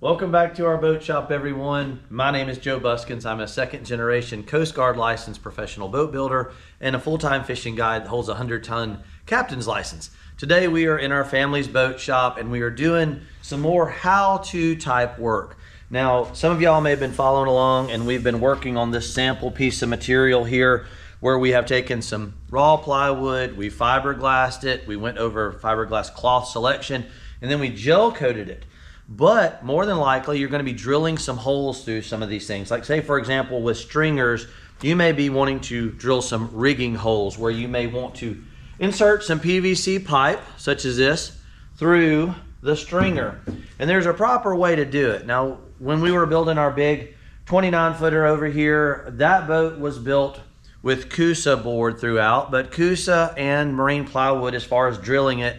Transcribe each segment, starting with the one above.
Welcome back to our boat shop, everyone. My name is Joe Buskins. I'm a second generation Coast Guard licensed professional boat builder and a full-time fishing guide that holds a 100-ton captain's license. Today we are in our family's boat shop and we are doing some more how-to type work. Now, some of y'all may have been following along and we've been working on this sample piece of material here where we have taken some raw plywood, we fiberglassed it, we went over fiberglass cloth selection, and then we gel coated it. But more than likely, you're going to be drilling some holes through some of these things. Like say, for example, with stringers, you may be wanting to drill some rigging holes where you may want to insert some PVC pipe, such as this, through the stringer. And there's a proper way to do it. Now, when we were building our big 29-footer over here, that boat was built with Coosa board throughout, but Coosa and marine plywood, as far as drilling it,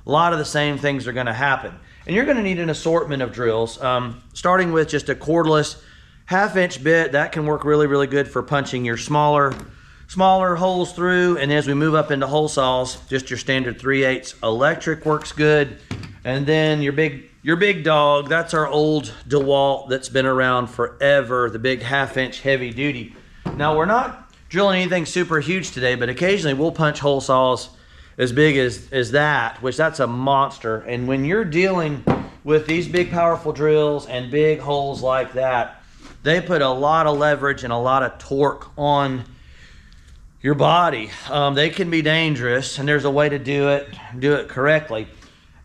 a lot of the same things are going to happen. And you're going to need an assortment of drills, starting with just a cordless half-inch bit. That can work really, really good for punching your smaller holes through. And as we move up into hole saws, just your standard 3/8 electric works good. And then your big dog, that's our old DeWalt that's been around forever, the big half-inch heavy duty. Now, we're not drilling anything super huge today, but occasionally we'll punch hole saws as big as that, which that's a monster. And when you're dealing with these big powerful drills and big holes like that, they put a lot of leverage and a lot of torque on your body. They can be dangerous, and there's a way to do it correctly.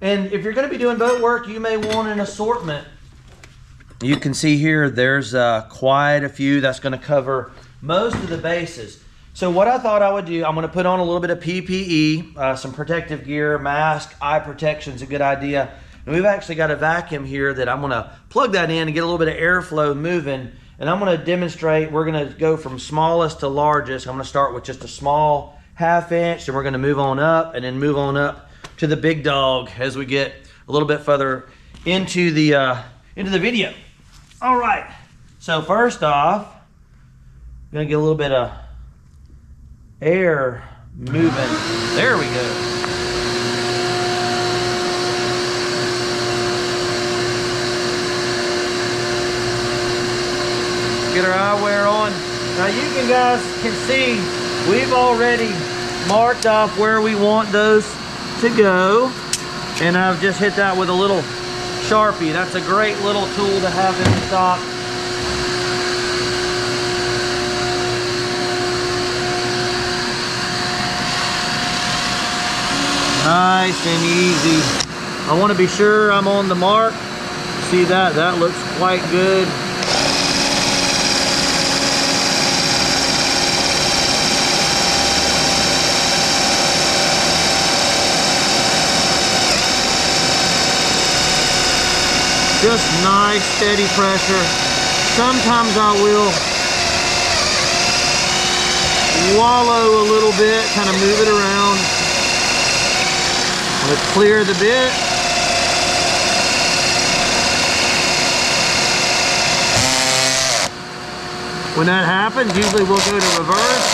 And if you're going to be doing boat work, you may want an assortment. You can see here there's quite a few that's going to cover most of the bases. So what I thought I would do, I'm going to put on a little bit of PPE, some protective gear, mask, eye protection is a good idea. And we've actually got a vacuum here that I'm going to plug that in and get a little bit of airflow moving. And I'm going to demonstrate, we're going to go from smallest to largest. I'm going to start with just a small half-inch, and we're going to move on up and then move on up to the big dog as we get a little bit further into the video. All right, so first off, I'm going to get a little bit of air moving. There we go. Get our eyewear on. Now you guys can see we've already marked off where we want those to go. And I've just hit that with a little Sharpie. That's a great little tool to have in stock. Nice and easy. I want to be sure I'm on the mark. See that? That looks quite good. Just nice, steady pressure. Sometimes I will wallow a little bit, kind of move it around. Let's clear the bit. When that happens, usually we'll go to reverse,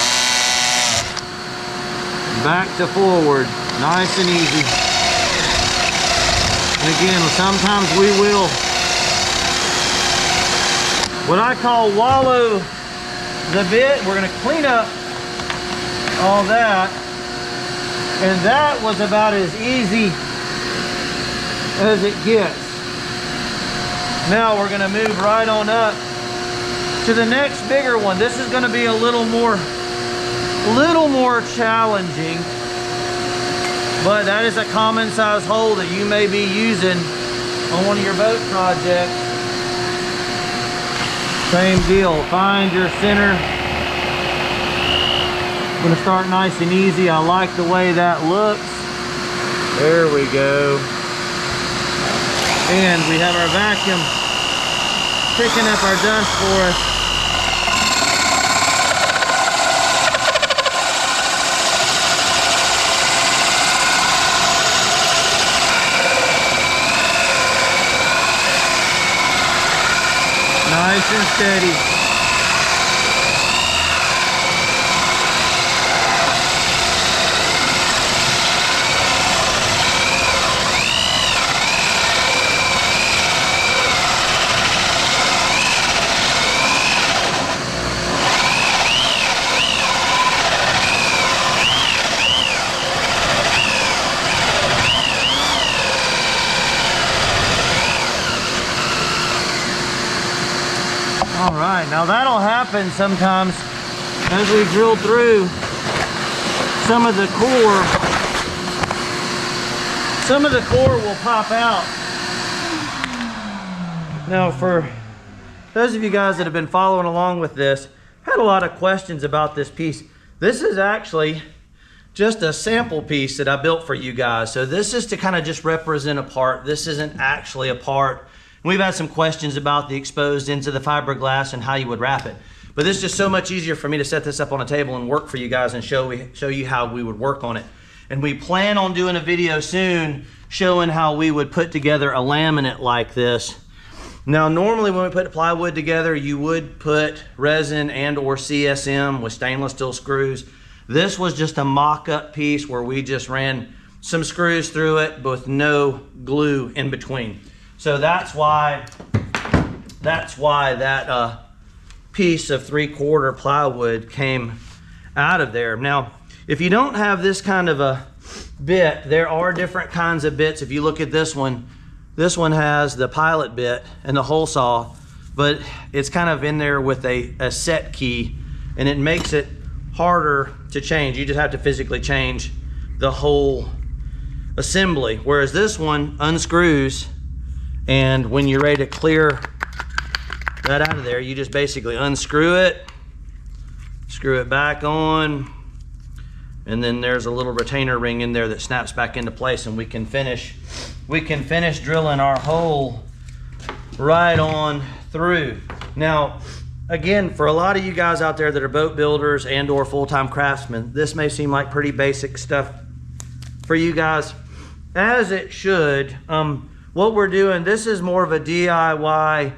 back to forward, nice and easy. And again, sometimes we will, what I call wallow the bit. We're going to clean up all that. And that was about as easy as it gets. Now we're going to move right on up to the next bigger one. This is going to be a little more challenging, but that is a common size hole that you may be using on one of your boat projects. Same deal. Find your center. I'm going to start nice and easy. I like the way that looks. There we go. And we have our vacuum picking up our dust for us. Nice and steady. All right, now that'll happen sometimes as we drill through some of the core. Some of the core will pop out. Now for those of you guys that have been following along with this, I've had a lot of questions about this piece. This is actually just a sample piece that I built for you guys. So this is to kind of just represent a part. This isn't actually a part. We've had some questions about the exposed ends of the fiberglass and how you would wrap it. But this is just so much easier for me to set this up on a table and work for you guys and show you how we would work on it. And we plan on doing a video soon showing how we would put together a laminate like this. Now, normally when we put plywood together, you would put resin and or CSM with stainless steel screws. This was just a mock-up piece where we just ran some screws through it with no glue in between. So that's why that piece of 3/4 plywood came out of there. Now, if you don't have this kind of a bit, there are different kinds of bits. If you look at this one has the pilot bit and the hole saw, but it's kind of in there with a set key, and it makes it harder to change. You just have to physically change the whole assembly. Whereas this one unscrews, and when you're ready to clear that out of there, you just basically unscrew it, screw it back on, and then there's a little retainer ring in there that snaps back into place, and we can finish drilling our hole right on through. Now, again, for a lot of you guys out there that are boat builders and or full-time craftsmen, this may seem like pretty basic stuff for you guys, as it should. What we're doing, this is more of a DIY,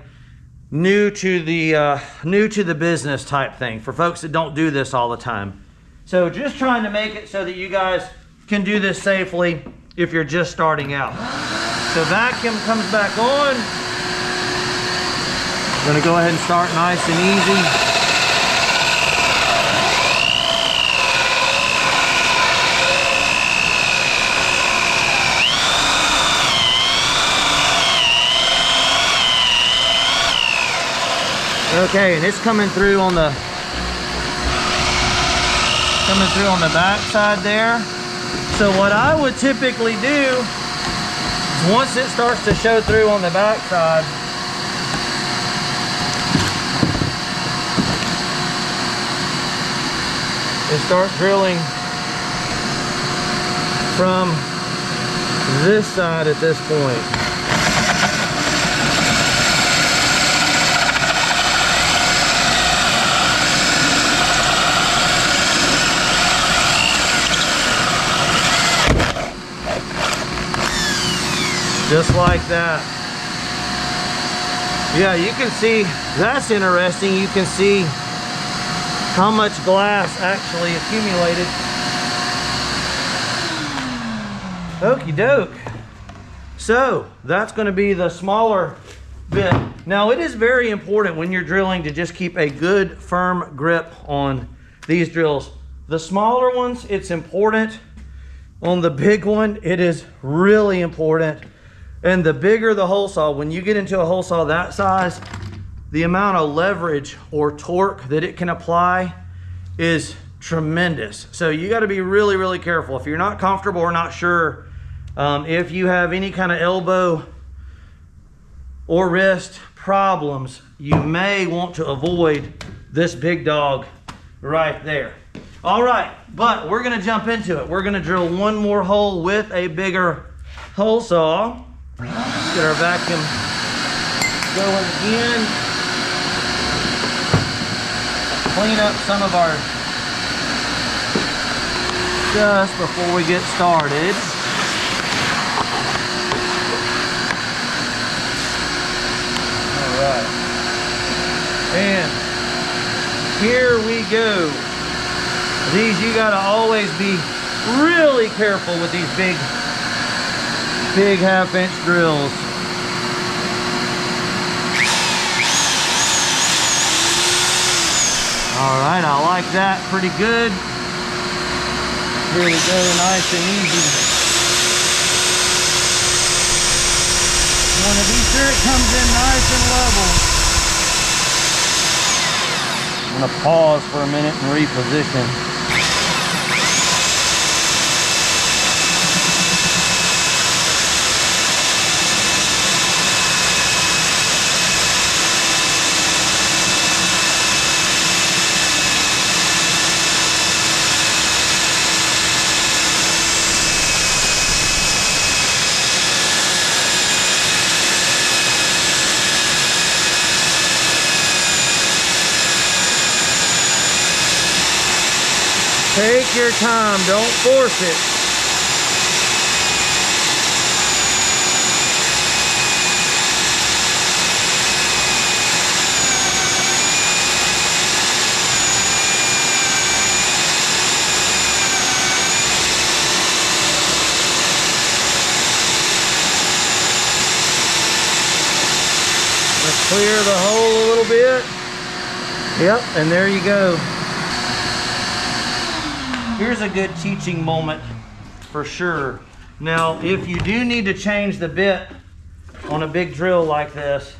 new to the business type thing for folks that don't do this all the time. So just trying to make it so that you guys can do this safely if you're just starting out. So vacuum comes back on. I'm gonna go ahead and start nice and easy. Okay, and it's coming through on the back side there. So what I would typically do is once it starts to show through on the back side, is start drilling from this side at this point. Just like that. Yeah, you can see, that's interesting. You can see how much glass actually accumulated. Okie doke. So that's going to be the smaller bit. Now it is very important when you're drilling to just keep a good firm grip on these drills. The smaller ones, it's important. On the big one, it is really important. And the bigger the hole saw, when you get into a hole saw that size, the amount of leverage or torque that it can apply is tremendous. So you got to be really, really careful. If you're not comfortable or not sure, if you have any kind of elbow or wrist problems, you may want to avoid this big dog right there. All right, but we're going to jump into it. We're going to drill one more hole with a bigger hole saw. Let's get our vacuum going again. Clean up some of our dust before we get started. All right. And here we go. These, you gotta always be really careful with these big 1/2-inch drills. All right, I like that pretty good. Here we go, nice and easy. You want to be sure it comes in nice and level. I'm gonna pause for a minute and reposition. Take your time, don't force it. Let's clear the hole a little bit. Yep, and there you go. Here's a good teaching moment for sure. Now, if you do need to change the bit on a big drill like this,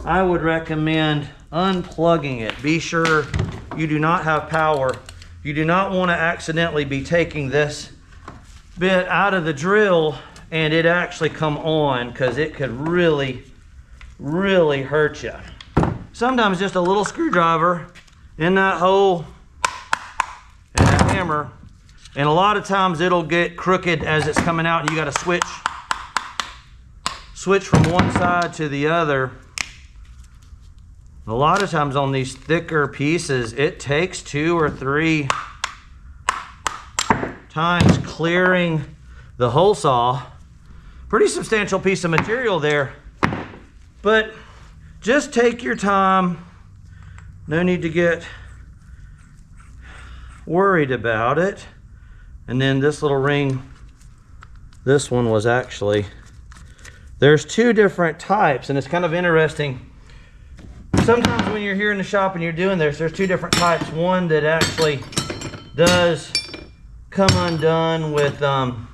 I would recommend unplugging it. Be sure you do not have power. You do not want to accidentally be taking this bit out of the drill and it actually come on, because it could really, really hurt you. Sometimes just a little screwdriver in that hole and a hammer, and a lot of times it'll get crooked as it's coming out and you got to switch from one side to the other. A lot of times on these thicker pieces it takes 2 or 3 times clearing the hole saw. Pretty substantial piece of material there, but just take your time. No need to get worried about it. And then this little ring, this one was actually, there's 2 different types, and it's kind of interesting. Sometimes when you're here in the shop and you're doing this, there's 2 different types. One that actually does come undone with some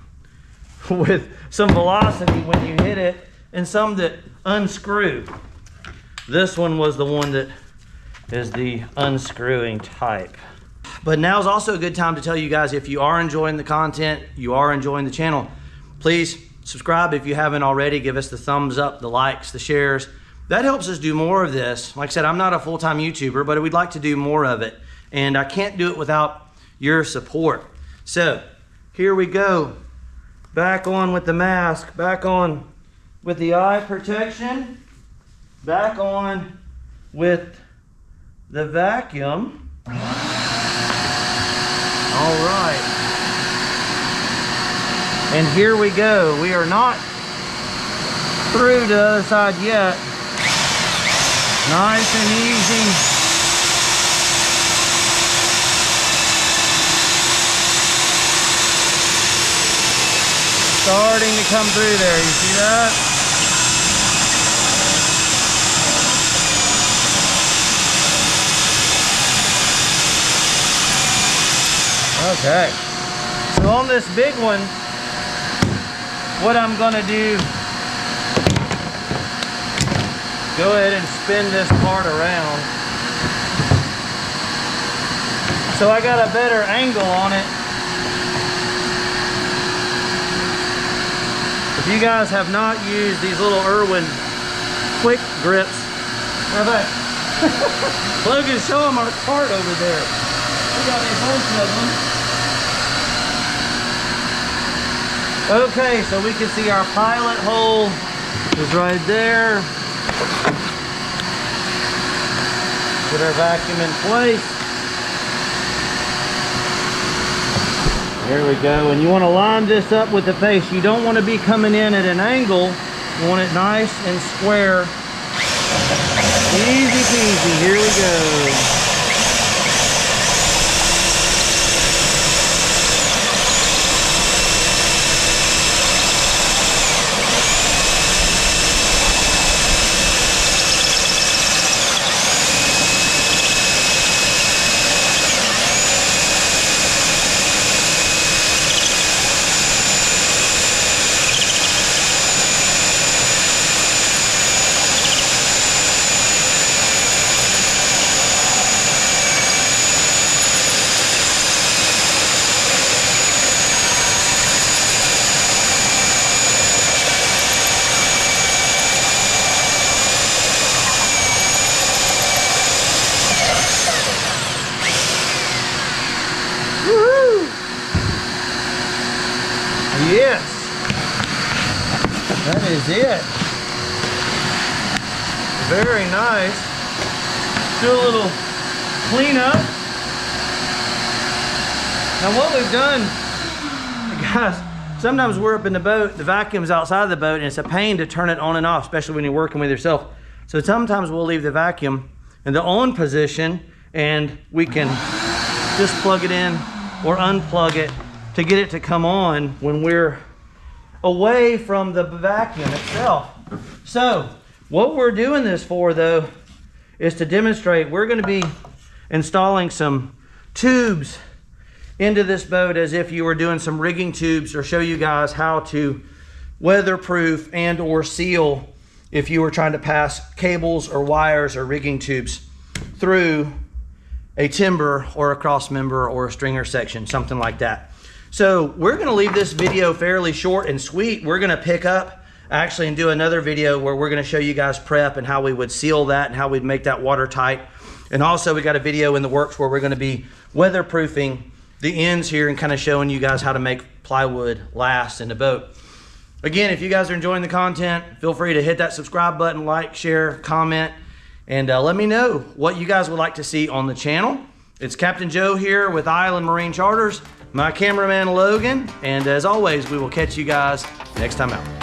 velocity when you hit it, and some that unscrew. This one was the one that is the unscrewing type. But now's also a good time to tell you guys, if you are enjoying the content, you are enjoying the channel, please subscribe if you haven't already. Give us the thumbs up, the likes, the shares. That helps us do more of this. Like I said, I'm not a full-time YouTuber, but we'd like to do more of it. And I can't do it without your support. So here we go. Back on with the mask, back on with the eye protection, back on with the vacuum. All right, and here we go. We are not through to the other side yet. Nice and easy. Starting to come through there, you see that? Okay, so on this big one, what I'm gonna do, go ahead and spin this part around. So I got a better angle on it. If you guys have not used these little Irwin quick grips, how about Logan, show them our cart over there. We got a bunch of them. Okay, so we can see our pilot hole is right there. Put our vacuum in place. There we go. And you want to line this up with the face. You don't want to be coming in at an angle. You want it nice and square. Easy peasy. Here we go. Very nice. Do a little cleanup. Now what we've done, guys, sometimes we're up in the boat, the vacuum's outside of the boat, and it's a pain to turn it on and off, especially when you're working with yourself. So sometimes we'll leave the vacuum in the on position, and we can just plug it in or unplug it to get it to come on when we're away from the vacuum itself. So what we're doing this for, though, is to demonstrate. We're going to be installing some tubes into this boat as if you were doing some rigging tubes, or show you guys how to weatherproof and or seal if you were trying to pass cables or wires or rigging tubes through a timber or a cross member or a stringer section, something like that. So we're going to leave this video fairly short and sweet. We're going to pick up actually and do another video where we're going to show you guys prep and how we would seal that and how we'd make that watertight. And also we got a video in the works where we're going to be weatherproofing the ends here and kind of showing you guys how to make plywood last in the boat. Again, if you guys are enjoying the content, feel free to hit that subscribe button, like, share, comment, and let me know what you guys would like to see on the channel. It's Captain Joe here with Island Marine Charters, my cameraman Logan, and as always, we will catch you guys next time out.